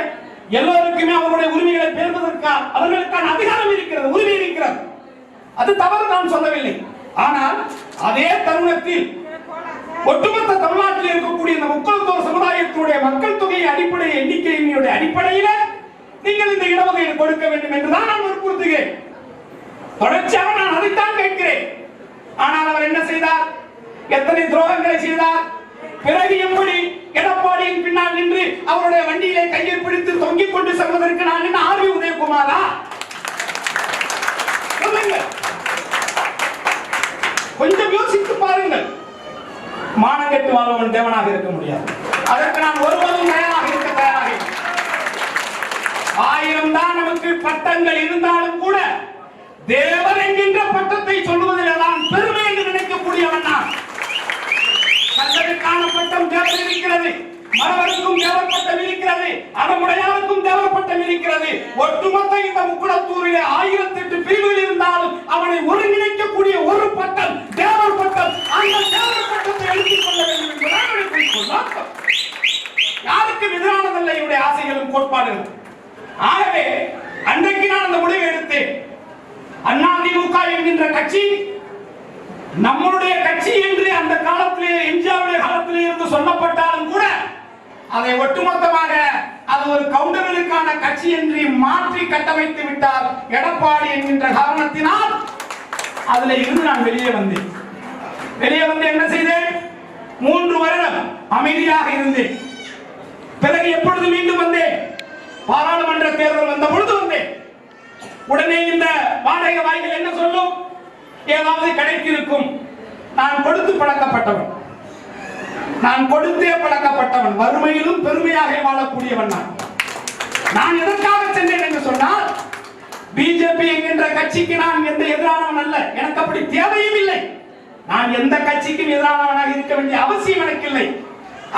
எல்லோருக்குமே அவர்களுடைய உரிமைகளை பெறுவதற்கு அவர்களுக்கான அதிகாரம் இருக்கிறது, உரிமை இருக்கிறது. அது தவறு நான் சொல்லவில்லை. ஆனால் அதே தருணத்தில் ஒட்டுமொத்த தமிழ்நாட்டில் இருக்கக்கூடிய இந்த முக்கியத்துவ சமுதாயத்தினுடைய மக்கள் தொகை அடிப்படை எண்ணிக்கையினுடைய அடிப்படையில் நீங்கள் இந்த இடஒதுக்கீடு கொடுக்க வேண்டும் என்றுதான் நான் வற்புறுத்துகிறேன். தொடர்ச்சியாக நான் அதைத்தான் கேட்கிறேன். ஆனால் அவர் என்ன செய்தார்? எத்தனை துரோகங்களை செய்தார்? பிறகு எப்படி எடப்பாடியின் பின்னால் நின்று அவருடைய வண்டியிலே கையை பிடித்து தொங்கிக் கொண்டு செல்வதற்கு நான் என்ன ஆர்வி உதயகுமாரா? கொஞ்சம் யோசித்து பாருங்கள். மானங்கெட்டு வாழ்வன் தேவனாக இருக்க முடியாது. அதற்கு நான் ஒருவரும் தயாராக இருக்க தயாராக. 1000 தான் நமக்கு பட்டங்கள் இருந்தாலும் கூட தேவர் என்கின்ற பட்டத்தை சொல்வதில் தான் பெருமை என்று நினைக்கக்கூடியவன் நான். கல்லருக்கான பட்டம் தேவர் இருக்கிறது, மரவருக்கும் தேவர் பட்டம் இருக்கிறது, அறமுடையாருக்கும் தேவர் பட்டம் இருக்கிறது. ஒட்டுமொத்த இந்த முக்குளத்தூரிலே 1008 பிரிவுகள் இருந்தாலும் அவனை ஒருங்கிணைக்கக்கூடிய ஒரு பட்டம் தேவர் பட்டம். அந்த தேவர் பட்டத்தை எடுத்துக் கொள்ள வேண்டும் என்பதுதான் யாருக்கும் எதிரானதல்ல இவருடைய ஆசைகளும் கோட்பாடுகளும். ஆகவே அன்றைக்கு நான் அந்த முடிவை எடுத்தேன். அதிமுக என்கின்ற கட்சி நம்மளுடைய கட்சி என்று அந்த காலத்திலே எம்ஜிஆருடைய காலத்திலே இருந்து சொல்லப்பட்டாலும் கூட அதை ஒட்டுமொத்தமாக அது ஒரு கவுண்டர்களுக்கான கட்சி என்று மாற்றி கட்டமைத்து விட்டார் எடப்பாடி என்கின்ற காரணத்தினால் அதுல இருந்து நான் வெளியே வந்தேன். வெளியே வந்து என்ன செய்தேன்? 3 வருடம் அமைதியாக இருந்தேன். பிறகு எப்பொழுது மீண்டும் வந்தேன்? பாராளுமன்ற தேர்தல் வந்த பொழுது வந்தேன். உடனே இந்த வாடகை வாய்கள் என்ன சொல்லும்? ஏதாவது கிடைத்திருக்கும். நான் கொடுத்து பழக்கப்பட்டவன், நான் கொடுத்தே பழக்கப்பட்டவன், வறுமையிலும் பெருமையாக வாழக்கூடியவன். நான் எதற்காக சென்றேன் என்று சொன்னால், பிஜேபி என்கின்ற கட்சிக்கு நான் எந்த எதிரானவன் அல்ல, எனக்கு அப்படி தேவையும் இல்லை. நான் எந்த கட்சிக்கும் எதிரானவனாக இருக்க வேண்டிய அவசியம் எனக்கு இல்லை.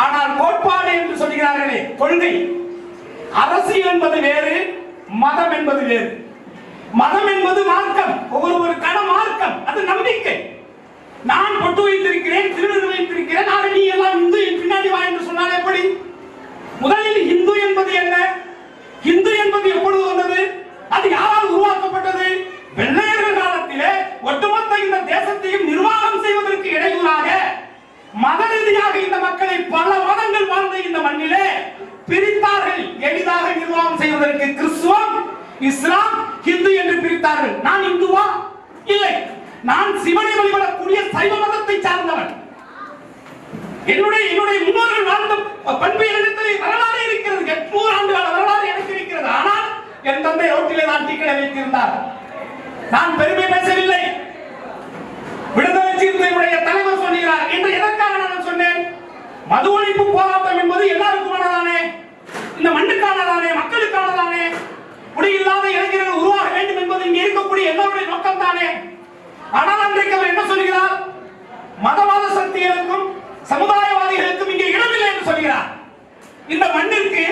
ஆனால் கோட்பாடு என்று சொல்கிறார்களே, கொள்கை, அரசியல் என்பது வேறு, மதம் என்பது வேறு. மதம் என்பது மார்க்கம், ஒவ்வொருவருக்கான மார்க்கம், அது நம்பிக்கை. நான் பொட்டு வைத்திருக்கிறேன், திருநெல் வைத்திருக்கிறேன், நீ எல்லாம் இந்து பின்னாடி வா என்று சொன்னால் எப்படி? முதலில் இந்து என்பது என்ன? இந்து என்பது எப்பொழுது வந்தது? அது யாரால் உருவாக்கப்பட்டது? வெள்ளையர்கள் காலத்திலே ஒட்டுமொத்த இந்த தேசத்தையும் நிர்வாகம் செய்வதற்கு இடையூறாக மத ரீதியாக இந்த மக்களை பல மதங்கள் வாழ்ந்த இந்த மண்ணிலே பிரித்தார்கள். எளிதாக நிர்வாகம் செய்வதற்கு கிறிஸ்துவம், இஸ்லாம், இந்து என்று பிரித்தார்கள். நான் இந்துவா? இல்லை. நான் சிவனை வழிபடக்கூடிய சைவ மதத்தை சார்ந்தவன். என்னுடைய முன்னோர்கள் வாழ்ந்த பண்பு இடத்தில் வரலாறு இருக்கிறது. 800 ஆண்டு கால வரலாறு எனக்கு இருக்கிறது. ஆனால் என் தந்தை ரோட்டிலே தான் டீ கடை வைத்திருந்தார். நான் பெருமை பேசவில்லை. விடுதலை சிறுத்தைகளுடைய தலைவர் சொல்கிறார் என்று எதற்காக நான் சொன்னேன்? மது ஒழிப்பு போராட்டம் என்பது எல்லாருக்குமானதானே, இந்த மண்ணுக்கானதானே, மக்களுக்கானதானே, குடியில்லாத இளைஞர்கள் உருவாக வேண்டும் என்பது இங்கே இருக்கக்கூடிய எல்லோருடைய நோக்கம் தானே. ஆனால் அன்றைக்கு அவர் என்ன சொல்கிறார்? மதவாத சக்திகளுக்கும் சமுதாயவாதிகளுக்கும் இங்கே இடமில்லை என்று சொல்கிறார். இந்த மண்ணிற்கு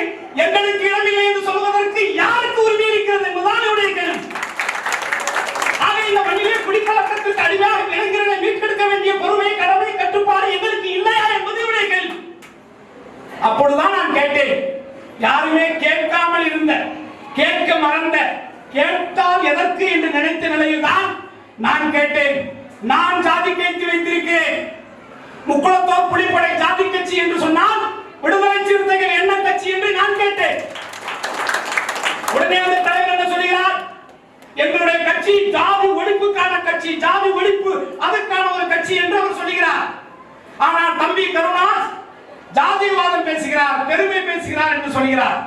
எங்களுக்கு இடமில்லை என்று சொல்வதற்கு யாருக்கு உரிமை இருக்கிறது என்பதுதான் என்னுடைய கேள்வி. ஆக இந்த மண்ணிலே குடிப்பழக்கத்திற்கு அடிமையாக இளைஞர்களை மீட்டெடுக்க வேண்டிய பொறுமை, கடமை, கட்டுப்பாடு எங்களுக்கு இல்லையா என்பது என்னுடைய கேள்வி. அப்பொழுதுதான் நான் கேட்டேன். யாருமே கேட்காமல் இருந்த, கேட்க மறந்த, கேட்டால் எதற்கு என்று நினைத்த நிலையில் தான் நான் கேட்டேன். நான் ஜாதி கேட்டு வைத்திருக்கிறேன். முக்குளத்தோர் புலிப்படை ஜாதி கட்சி என்று சொன்னால் விடுதலை சிறுத்தைகள் என்ன கட்சி என்று நான் கேட்டேன். உடனே அந்த தலைவர் என்ன சொல்கிறார்? எங்களுடைய கட்சி ஜாதி ஒழிப்புக்கான கட்சி, ஜாதி ஒழிப்பு அதற்கான ஒரு கட்சி என்று அவர் சொல்கிறார். ஆனால் தம்பி கருணாஸ் ஜாதிவாதம் பேசுகிறார், பெருமை பேசுகிறார் என்று சொல்கிறார்.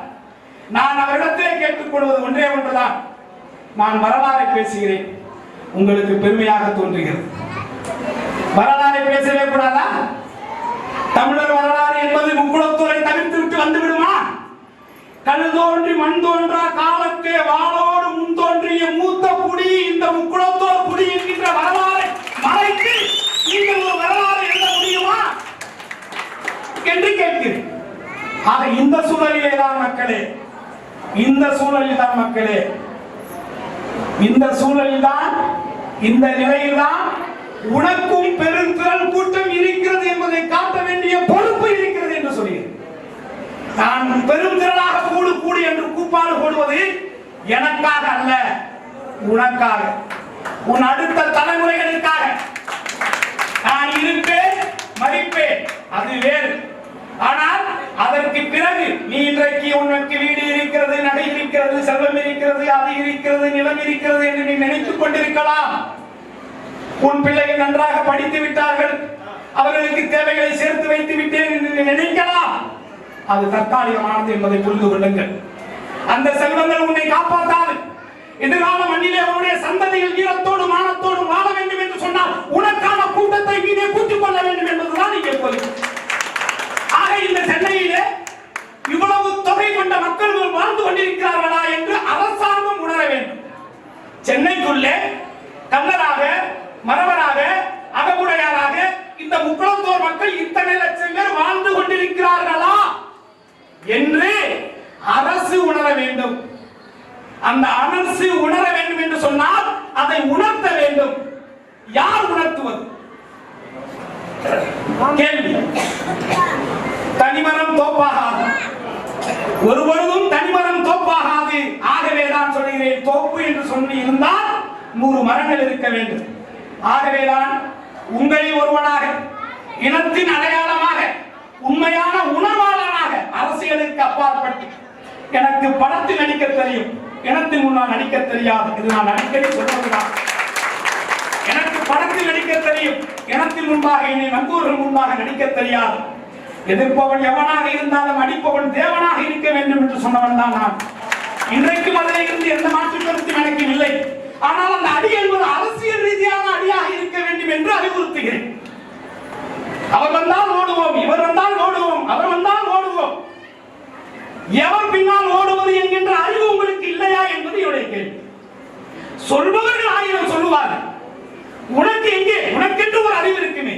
நான் அவரிடத்திலே கேட்டுக்கொள்வது ஒன்றே ஒன்றுதான். நான் வரலாறை பேசுகிறேன், உங்களுக்கு பெருமையாக தோன்றுகிறது. வரலாறை பேசவே கூடாதா? தமிழர் வரலாறு என்பது முக்குளத்தூரை தவிர்த்து விட்டு வந்து விடுமா? கல் தோன்றி மண் தோன்றா காலத்தே வாளோடு முன் தோன்றிய மூத்த குடி இந்த முக்குளத்தோர் குடி என்கின்ற வரலாறை மறைத்து நீங்கள் ஒரு வரலாறு எழுத முடியுமா என்று கேட்கிறேன். ஆக இந்த சூழலிலே தான் மக்களே, இந்த சூழலில் தான் மக்களே, இந்த சூழலில் தான், இந்த நிலையில் தான் உனக்கும் பெருந்திரள் கூட்டம் இருக்கிறது என்பதை காட்ட வேண்டிய பொறுப்பு இருக்கிறது என்று சொல்கிறேன். நான் பெருந்திரளாக கூடு கூடு என்று கூப்பாடு போடுவது எனக்காக அல்ல, உனக்காக, உன் அடுத்த தலைமுறைகளுக்காக. நான் இருப்பேன், மதிப்பேன், அது வேறு. ஆனால் அதற்கு பிறகு நீ இன்றைக்கு உனக்கு வீடு இருக்கிறது, நகை இருக்கிறது, செல்வம் இருக்கிறது, அது இருக்கிறது, நிலம் இருக்கிறது என்று நீ நினைத்துக் கொண்டிருக்கலாம். உன் பிள்ளைகள் நன்றாக படித்து விட்டார்கள், அவர்களுக்கு தேவைகளை சேர்த்து வைத்து விட்டேன் என்று நினைக்கலாம். அது தற்காலிகமானது என்பதை புரிந்து கொள்ளுங்கள். அந்த செல்வங்கள் உன்னை காப்பாற்றாது. எதிர்கால மண்ணிலே அவருடைய சந்ததிகள் வீரத்தோடு மானத்தோடு வாழ வேண்டும் என்று சொன்னால் உனக்கான கூட்டத்தை நீனே கூட்டிக் கொள்ள வேண்டும் என்பதுதான் இங்கே பொருள். ஆக இந்த சென்னையிலே இவ்வளவு தொகை கொண்ட மக்கள் வாழ்ந்து கொண்டிருக்கிறார்களா என்று அரசாங்கம் உணர வேண்டும். சென்னைக்குள்ளே கல்லராக, மரவராக, அகமுடையாராக இந்த முக்குளத்தோர் மக்கள் இத்தனை லட்சம் பேர் வாழ்ந்து கொண்டிருக்கிறார்களா என்று அரசு உணர வேண்டும். அந்த அரசு உணர வேண்டும் என்று சொன்னால் அதை உணர்த்த வேண்டும். யார் உணர்த்துவது? கேள்வி. தனிமரம் தோப்பாகாது, ஒருவரும் தனிமரம் தோப்பாகாது. ஆகவே தான் சொல்கிறேன், தோப்பு என்று சொல்லி இருந்தால் 100 மரங்கள் இருக்க வேண்டும். ஆகவேதான் உங்களில் ஒருவனாக, இனத்தின் அடையாளமாக, உண்மையான உணர்வாளனாக, அரசியலுக்கு அப்பாற்பட்டு எனக்கு படத்தில் நடிக்க தெரியும், இனத்தின் முன்னால் நடிக்க தெரியாது. இது நான் அடிக்கடி சொல்வதுதான். எனக்கு படத்தில் நடிக்க தெரியும், இனத்தின் முன்பாக, என்னை நம்புவர்கள் முன்பாக நடிக்க தெரியாது. எதிர்ப்பவன் எவனாக இருந்தாலும் அடிப்பவன் தேவனாக இருக்க வேண்டும் என்று சொன்னவன் தான் நான். இன்றைக்கும் அதில் இருந்து எந்த மாற்று கருத்தும் எனக்கு இல்லை. ஆனால் அந்த அடி என்பது அரசியல் ரீதியான அடியாக இருக்க வேண்டும் என்று அறிவுறுத்துகிறேன். அவர் வந்தால் ஓடுவோம், இவர் வந்தால் ஓடுவோம், அவர் வந்தால் ஓடுவோம். எவர் பின்னால் ஓடுவது என்கின்ற அறிவு உங்களுக்கு இல்லையா என்பது என்னுடைய கேள்வி. சொல்பவர்கள் 1000 சொல்லுவார்கள். உனக்கு எங்கே? உனக்கென்று ஒரு அறிவு இருக்குமே,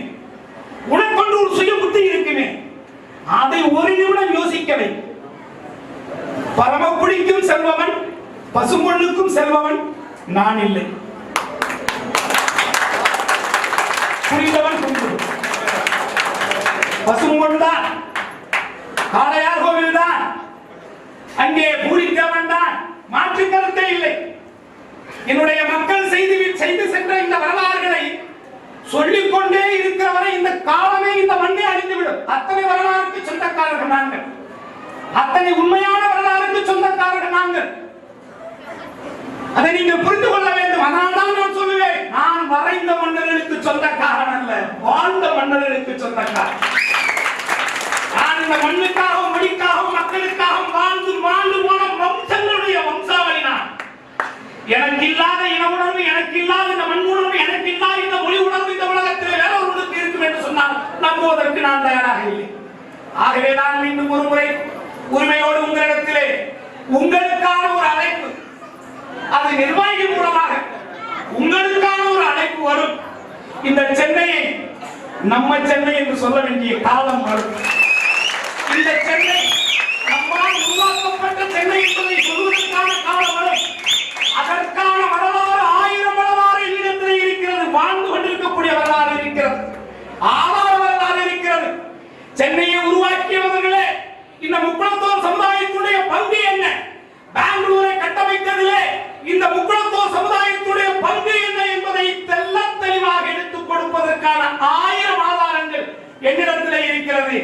உனக்கொன்று ஒரு சுய புத்தி இருக்குமே, அதை ஒரு நிமிடம் யோசிக்கவே. பரமக்குடிக்கும் செல்பவன், பசும்பொன்னுக்கும் செல்பவன் நான் இல்லை. புரிந்தவன் புரிந்து. பசும்பொன் தான், காளையார் கோவில் தான், அங்கே பூரித்தவன் தான், மாற்று கருத்தே இல்லை. என்னுடைய மக்கள் செய்து சென்ற இந்த வரலாறுகளை சொல்லிக்கொண்டே இருக்கிறவரை இந்த காலமே இந்த மண்ணை அழிந்துவிடும். அத்தனை வரலாறுக்கு சொந்தக்காரர்கள் நாங்கள், அத்தனை உண்மையான வரலாறுக்கு சொந்தக்காரர்கள் நாங்கள். அதை நீங்கள் புரிந்து கொள்ள வேண்டும். அதனால்தான் நான் சொல்லுவேன், நான் வரைந்த மன்னர்களுக்கு சொந்தக்காரன் அல்ல, வாழ்ந்த மன்னர்களுக்கு சொந்தக்காரன். நான் இந்த மண்ணுக்காகவும் மொழிக்காகவும் மக்களுக்காகவும் வாழ்ந்து வாழ்ந்து போன வம்சங்களுடைய வம்சாவளி நான். எனக்கு இல்லாத இன உணர்வு, எனக்கு இல்லாத இந்த மண் உணர்வு, எனக்கு இல்லாத இந்த மொழி உணர்வு இந்த உலகத்தில் வேற ஒருவருக்கு இருக்கும் என்று சொன்னால் நம்புவதற்கு நான் தயாராக இல்லை. ஆகவே நான் மீண்டும் ஒரு முறை உரிமையோடு உங்களிடத்திலே உங்களுக்கான ஒரு அழைப்பு, அது நிர்வாகிகள் மூலமாக உங்களுக்கான ஒரு அழைப்பு வரும். இந்த சென்னையை நம்ம சென்னை என்று சொல்ல வேண்டிய காலம் வரும். இந்த சென்னை நம்மால் உருவாக்கப்பட்ட சென்னை என்பதை சொல்வதற்கான காலம் வரும். அதற்கான வரலாறு 1000 வரலாறு இடத்தில் இருக்கிறது. வாழ்ந்து கொண்டிருக்கக்கூடிய வரலாறு இருக்கிறது, ஆதார வரலாறு இருக்கிறது. சென்னையை உருவாக்கியவர்களே, இந்த முக்குளத்தோர் சமுதாயத்துடைய பங்கு என்ன? பெங்களூரை கட்டமைத்ததிலே இந்த முக்குளத்தோர் சமுதாயத்துடைய பங்கு என்ன என்பதை தெல்ல தெளிவாக எடுத்துக் கொடுப்பதற்கான 1000 ஆதாரங்கள் என்னிடத்திலே இருக்கிறது.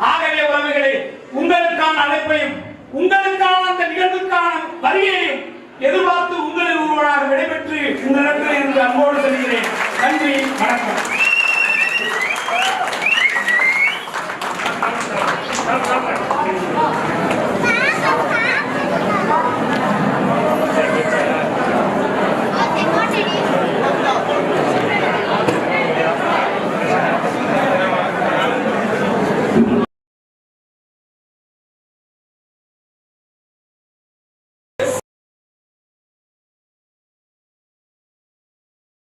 ஆகவே உறவுகளே, உங்களுக்கான அழைப்பையும் உங்களுக்கான அந்த நிகழ்வுக்கான வருகையையும் எதிர்பார்த்து உங்களில் ஒருவராக விடைபெற்று உங்களிடத்தில் இருந்து அன்போடு சொல்கிறேன். நன்றி, வணக்கம்.